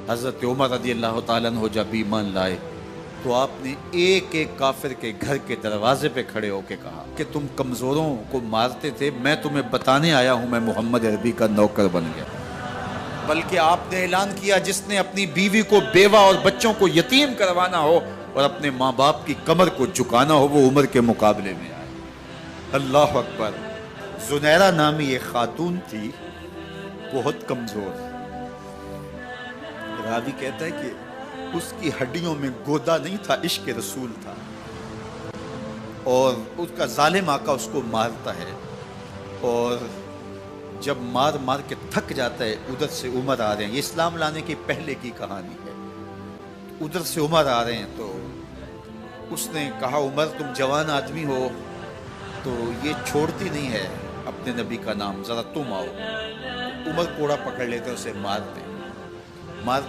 حضرت عمر رضی اللہ تعالیٰ عنہ جب ایمان لائے تو آپ نے ایک ایک کافر کے گھر کے دروازے پہ کھڑے ہو کے کہا کہ تم کمزوروں کو مارتے تھے، میں تمہیں بتانے آیا ہوں میں محمد عربی کا نوکر بن گیا۔ بلکہ آپ نے اعلان کیا جس نے اپنی بیوی کو بیوہ اور بچوں کو یتیم کروانا ہو اور اپنے ماں باپ کی کمر کو جھکانا ہو وہ عمر کے مقابلے میں آئے۔ اللہ اکبر۔ زنیرہ نامی ایک خاتون تھی، بہت کمزور، راوی کہتا ہے کہ اس کی ہڈیوں میں گودا نہیں تھا، عشق رسول تھا، اور اس کا ظالم آقا اس کو مارتا ہے، اور جب مار مار کے تھک جاتا ہے ادھر سے عمر آ رہے ہیں، یہ اسلام لانے کے پہلے کی کہانی ہے، ادھر سے عمر آ رہے ہیں تو اس نے کہا عمر تم جوان آدمی ہو تو یہ چھوڑتی نہیں ہے اپنے نبی کا نام، ذرا تم آؤ۔ عمر کوڑا پکڑ لیتے اسے مارتے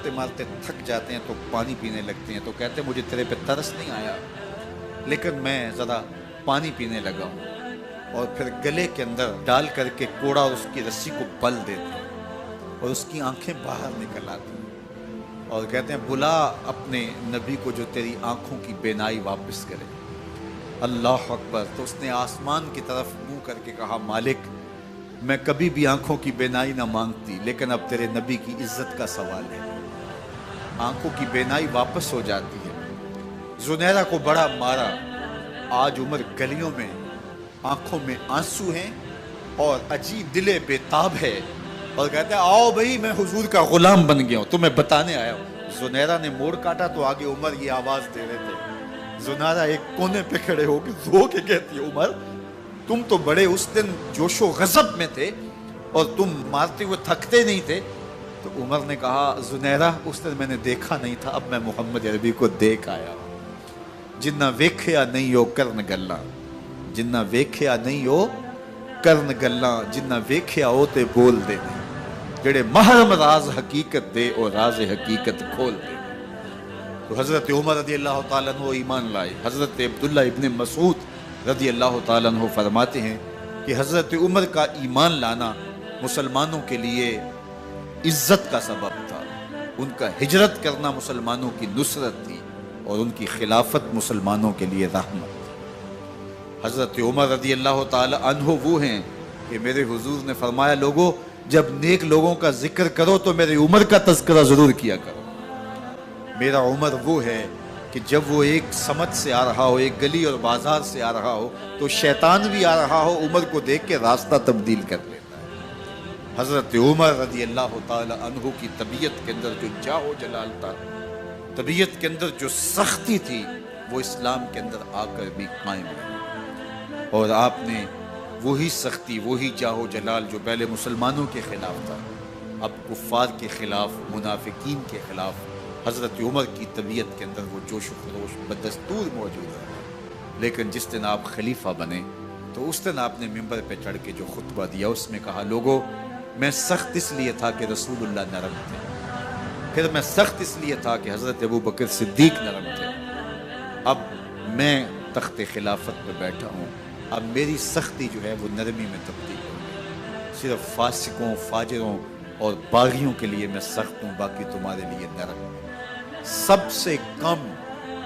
مارتے تھک جاتے ہیں تو پانی پینے لگتے ہیں، تو کہتے ہیں مجھے تیرے پہ ترس نہیں آیا لیکن میں ذرا پانی پینے لگا ہوں، اور پھر گلے کے اندر ڈال کر کے کوڑا اور اس کی رسی کو بل دیتے ہیں اور اس کی آنکھیں باہر نکل آتی ہیں اور کہتے ہیں بلا اپنے نبی کو جو تیری آنکھوں کی بینائی واپس کرے۔ اللہ اکبر۔ تو اس نے آسمان کی طرف منہ کر کے کہا مالک میں کبھی بھی آنکھوں کی بینائی نہ مانگتی لیکن اب تیرے نبی کی عزت کا سوال ہے۔ آنکھوں کی بینائی واپس ہو جاتی ہے۔ زنیرہ کو بڑا مارا، آج عمر گلیوں میں آنکھوں میں آنسو ہیں اور عجیب دل بے تاب ہے اور کہتے ہیں آؤ بھئی میں حضور کا غلام بن گیا ہوں، تمہیں بتانے آیا ہوں۔ زنیرہ نے موڑ کاٹا تو آگے عمر یہ آواز دے رہے تھے۔ زنیرہ ایک کونے پہ کھڑے ہو کے رو کے کہتی ہے عمر تم تو بڑے اس دن جوش و غضب میں تھے اور تم مارتے ہوئے تھکتے نہیں تھے۔ تو عمر نے کہا زنیرہ اس دن میں نے دیکھا نہیں تھا، اب میں محمد عربی کو دیکھ آیا ہوں۔ جنہ ویکھیا نہیں ہو کرن گلاں، جنہ ویکھیا نہیں ہو کرن گلاں، جنہ ویکھیا ہو تے بول دے جڑے محرم راز حقیقت دے اور راز حقیقت کھول دے۔ تو حضرت عمر رضی اللہ تعالیٰ عنہ ایمان لائے۔ حضرت عبداللہ ابن مسعود رضی اللہ تعالیٰ عنہ فرماتے ہیں کہ حضرت عمر کا ایمان لانا مسلمانوں کے لیے عزت کا سبب تھا، ان کا ہجرت کرنا مسلمانوں کی نصرت تھی اور ان کی خلافت مسلمانوں کے لیے رحمت تھی۔ حضرت عمر رضی اللہ تعالیٰ عنہ وہ ہیں کہ میرے حضور نے فرمایا لوگوں جب نیک لوگوں کا ذکر کرو تو میرے عمر کا تذکرہ ضرور کیا کرو۔ میرا عمر وہ ہے کہ جب وہ ایک سمت سے آ رہا ہو، ایک گلی اور بازار سے آ رہا ہو تو شیطان بھی آ رہا ہو عمر کو دیکھ کے راستہ تبدیل کر لیتا ہے۔ حضرت عمر رضی اللہ تعالی عنہ کی طبیعت کے اندر جو جاہ و جلال تھا، طبیعت کے اندر جو سختی تھی، وہ اسلام کے اندر آ کر بھی قائم ہے، اور آپ نے وہی سختی، وہی جاہ و جلال جو پہلے مسلمانوں کے خلاف تھا اب کفار کے خلاف، منافقین کے خلاف حضرت عمر کی طبیعت کے اندر وہ جوش و خروش بدستور موجود ہے۔ لیکن جس دن آپ خلیفہ بنے تو اس دن آپ نے ممبر پہ چڑھ کے جو خطبہ دیا اس میں کہا لوگوں میں سخت اس لیے تھا کہ رسول اللہ نرم تھے، پھر میں سخت اس لیے تھا کہ حضرت ابو بکر صدیق نرم تھے، اب میں تخت خلافت پہ بیٹھا ہوں، اب میری سختی جو ہے وہ نرمی میں تبدیل ہو، صرف فاسقوں، فاجروں اور باغیوں کے لیے میں سخت ہوں، باقی تمہارے لیے نرم ہوں۔ سب سے کم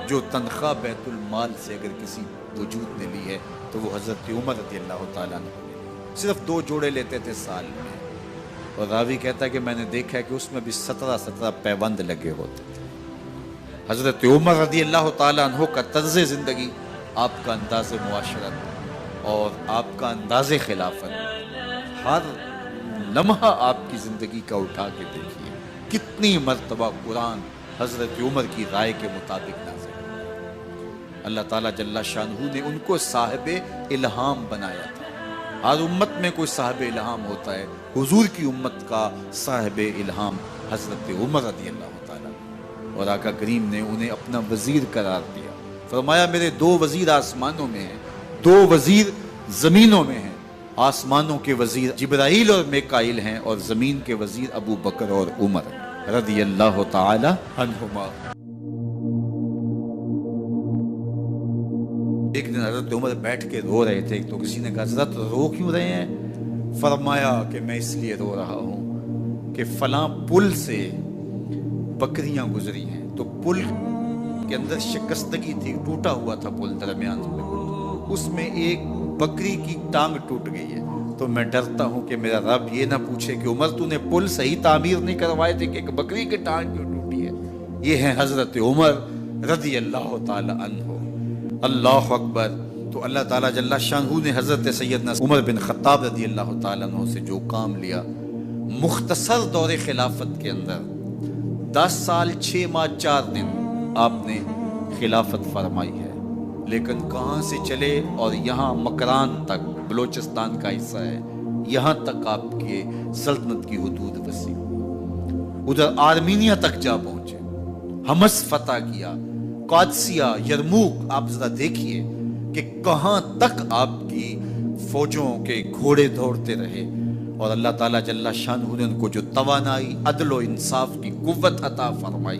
جو تنخواہ بیت المال سے اگر کسی وجود نے لی ہے تو وہ حضرت عمر رضی اللہ تعالیٰ عنہ نے صرف 2 جوڑے لیتے تھے سال میں، اور راوی کہتا ہے کہ میں نے دیکھا ہے کہ اس میں بھی 17 پیوند لگے ہوتے تھے۔ حضرت عمر رضی اللہ تعالیٰ عنہ کا طرز زندگی، آپ کا انداز معاشرت اور آپ کا انداز خلافت، ہر لمحہ آپ کی زندگی کا اٹھا کے دیکھیے کتنی مرتبہ قرآن حضرت عمر کی رائے کے مطابق نازل ہے۔ اللہ تعالیٰ جل شانہ نے ان کو صاحب الہام بنایا تھا۔ ہر امت میں کوئی صاحب الہام ہوتا ہے، حضور کی امت کا صاحب الہام حضرت عمر رضی اللہ تعالیٰ، اور آقا کریم نے انہیں اپنا وزیر قرار دیا۔ فرمایا میرے 2 وزیر آسمانوں میں ہیں، 2 وزیر زمینوں میں ہیں۔ آسمانوں کے وزیر جبرائیل اور میکائیل ہیں اور زمین کے وزیر ابو بکر اور عمر رضی اللہ تعالی عنہما۔ ایک دن حضرت عمر بیٹھ کے رو رہے تھے تو کسی نے کہا حضرت رو کیوں رہے ہیں؟ فرمایا کہ میں اس لیے رو رہا ہوں کہ فلاں پل سے بکریاں گزری ہیں، تو پل کے اندر شکستگی تھی، ٹوٹا ہوا تھا پل درمیان میں، اس میں ایک بکری کی ٹانگ ٹوٹ گئی ہے۔ تو میں ڈرتا ہوں کہ میرا رب یہ نہ پوچھے کہ عمر تو نے پل صحیح تعمیر نہیں کروائے تھے کہ ایک بکری کی ٹانگ کیوں ٹوٹی ہے۔ یہ ہیں حضرت عمر رضی اللہ تعالی عنہ۔ اللہ اکبر۔ تو اللہ تعالیٰ جل شانہ نے حضرت سیدنا عمر بن خطاب رضی اللہ تعالیٰ عنہ سے جو کام لیا، مختصر دور خلافت کے اندر 10 سال 6 ماہ 4 دن آپ نے خلافت فرمائی ہے، لیکن کہاں سے چلے اور یہاں مکران تک، بلوچستان کا حصہ ہے، یہاں تک آپ کے سلطنت کی حدود وسیع، ادھر آرمینیا تک جا پہنچے، حمص فتح کیا، قادسیہ، یرموک۔ آپ ذرا دیکھیے کہ کہاں تک آپ کی فوجوں کے گھوڑے دوڑتے رہے، اور اللہ تعالیٰ جل شانہ نے ان کو جو توانائی، عدل و انصاف کی قوت عطا فرمائی۔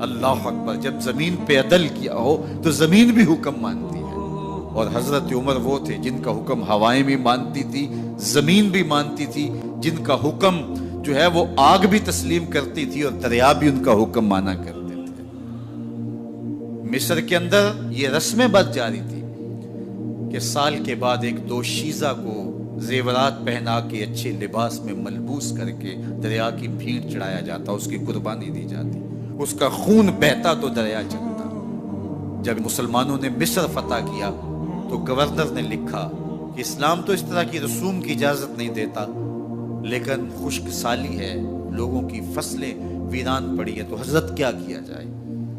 اللہ اکبر۔ جب زمین پہ عدل کیا ہو تو زمین بھی حکم مانتی ہے، اور حضرت عمر وہ تھے جن کا حکم ہوائیں بھی مانتی تھی، زمین بھی مانتی تھی، جن کا حکم جو ہے وہ آگ بھی تسلیم کرتی تھی اور دریا بھی ان کا حکم مانا کرتے تھے۔ مصر کے اندر یہ رسمیں بد جاری تھی کہ سال کے بعد ایک دوشیزہ کو زیورات پہنا کے اچھے لباس میں ملبوس کر کے دریا کی بھیڑ چڑھایا جاتا، اس کی قربانی دی جاتی، اس کا خون بہتا تو دریا چلتا۔ جب مسلمانوں نے مصر فتح کیا تو گورنر نے لکھا کہ اسلام تو اس طرح کی رسوم کی اجازت نہیں دیتا، لیکن خشک سالی ہے، لوگوں کی فصلیں ویران پڑی ہے، تو حضرت کیا کیا جائے؟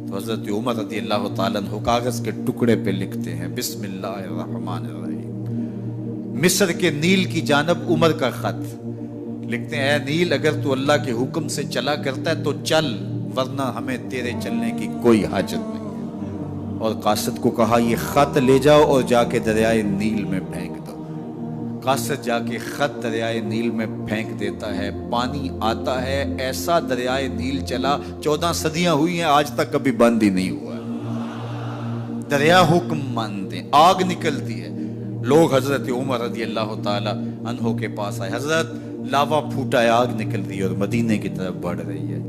تو حضرت عمر رضی اللہ تعالیٰ عنہ کاغذ کے ٹکڑے پہ لکھتے ہیں، بسم اللہ الرحمن الرحیم، مصر کے نیل کی جانب عمر کا خط لکھتے ہیں، اے نیل اگر تو اللہ کے حکم سے چلا کرتا ہے تو چل، ورنہ ہمیں تیرے چلنے کی کوئی حاجت نہیں۔ اور قاصد کو کہا یہ خط لے جاؤ اور جا کے دریائے نیل میں پھینک دو۔ قاصد جا کے خط دریائے نیل میں پھینک دیتا ہے، پانی آتا ہے، ایسا دریائے نیل چلا، 14 صدیاں ہوئی ہیں آج تک کبھی بند ہی نہیں ہوا۔ دریا حکم مانتے، آگ نکلتی ہے۔ لوگ حضرت عمر رضی اللہ تعالی عنہ کے پاس آئے، حضرت لاوا پھوٹا ہے، آگ نکل رہی ہے اور مدینے کی طرف بڑھ رہی ہے،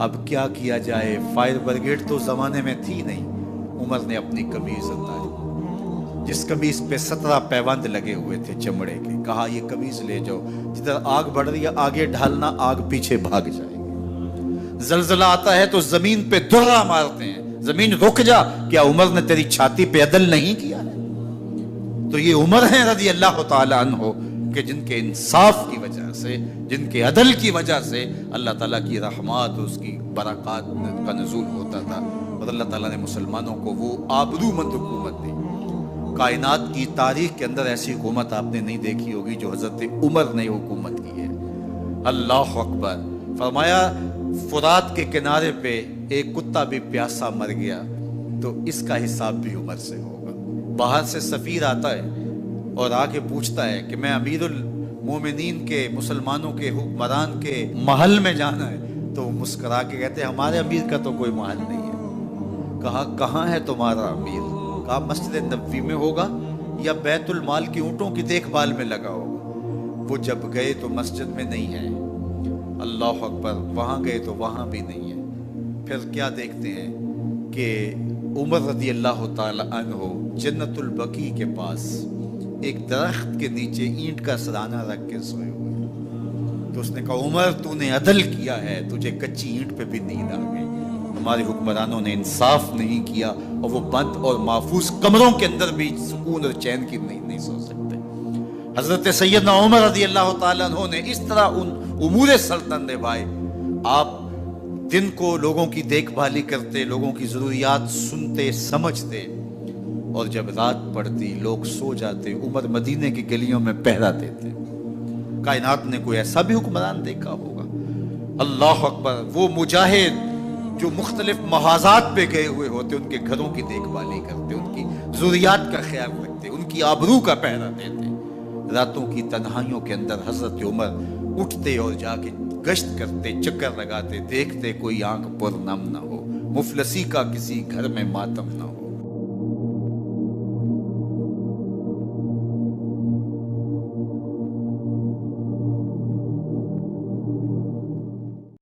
اب کیا کیا جائے؟ فائر بریگیڈ تو زمانے میں تھی نہیں۔ عمر نے اپنی قمیض اتاری، جس قمیض پہ 17 پیوند لگے ہوئے تھے چمڑے کے، کہا یہ قمیض لے جاؤ، جدھر آگ بڑھ رہی ہے آگے ڈھالنا، آگ پیچھے بھاگ جائے گی۔ زلزلہ آتا ہے تو زمین پہ دھرا مارتے ہیں، زمین رک جا، کیا عمر نے تیری چھاتی پہ عدل نہیں کیا ہے؟ تو یہ عمر ہیں رضی اللہ تعالی عنہ کہ جن کے انصاف کی وجہ سے، جن کے عدل کی وجہ سے اللہ تعالیٰ کی رحمات، اس کی برکات کا نزول ہوتا تھا، اور اللہ تعالیٰ نے مسلمانوں کو وہ آبرو مند حکومت دی۔ کائنات کی تاریخ کے اندر ایسی حکومت آپ نے نہیں دیکھی ہوگی جو حضرت عمر نے حکومت کی ہے۔ اللہ اکبر۔ فرمایا فرات کے کنارے پہ ایک کتا بھی پیاسا مر گیا تو اس کا حساب بھی عمر سے ہوگا۔ باہر سے سفیر آتا ہے اور آ کے پوچھتا ہے کہ میں امیر المومنین کے، مسلمانوں کے حکمران کے محل میں جانا ہے، تو وہ مسکرا کے کہتے ہیں ہمارے امیر کا تو کوئی محل نہیں ہے۔ کہا کہاں ہے تمہارا امیر؟ کہا مسجد نبوی میں ہوگا یا بیت المال کی اونٹوں کی دیکھ بھال میں لگا ہوگا۔ وہ جب گئے تو مسجد میں نہیں ہے، اللہ اکبر، وہاں گئے تو وہاں بھی نہیں ہے۔ پھر کیا دیکھتے ہیں کہ عمر رضی اللہ تعالی عنہ جنت البقیع کے پاس ایک درخت کے نیچے اینٹ کا سرانہ رکھ کے سوئے ہوئے، تو اس نے کہا عمر تو نے عدل کیا ہے، تجھے کچی اینٹ پہ بھی نیند آ گئی۔ ہمارے حکمرانوں نے انصاف نہیں کیا اور وہ بند اور محفوظ کمروں کے اندر بھی سکون اور چین کی نہیں سو سکتے۔ حضرت سیدنا عمر رضی اللہ تعالیٰ عنہ نے اس طرح ان امور سلطنت نبھائے۔ آپ دن کو لوگوں کی دیکھ بھالی کرتے، لوگوں کی ضروریات سنتے سمجھتے، اور جب رات پڑتی لوگ سو جاتے، عمر مدینے کی گلیوں میں پہرا دیتے۔ کائنات نے کوئی ایسا بھی حکمران دیکھا ہوگا؟ اللہ اکبر۔ وہ مجاہد جو مختلف محاذات پہ گئے ہوئے ہوتے، ان کے گھروں کی دیکھ بھالی کرتے، ان کی ضروریات کا خیال رکھتے، ان کی آبرو کا پہرا دیتے۔ راتوں کی تنہائیوں کے اندر حضرت عمر اٹھتے اور جا کے گشت کرتے، چکر لگاتے، دیکھتے کوئی آنکھ پر نم نہ ہو، مفلسی کا کسی گھر میں ماتم نہ ہو۔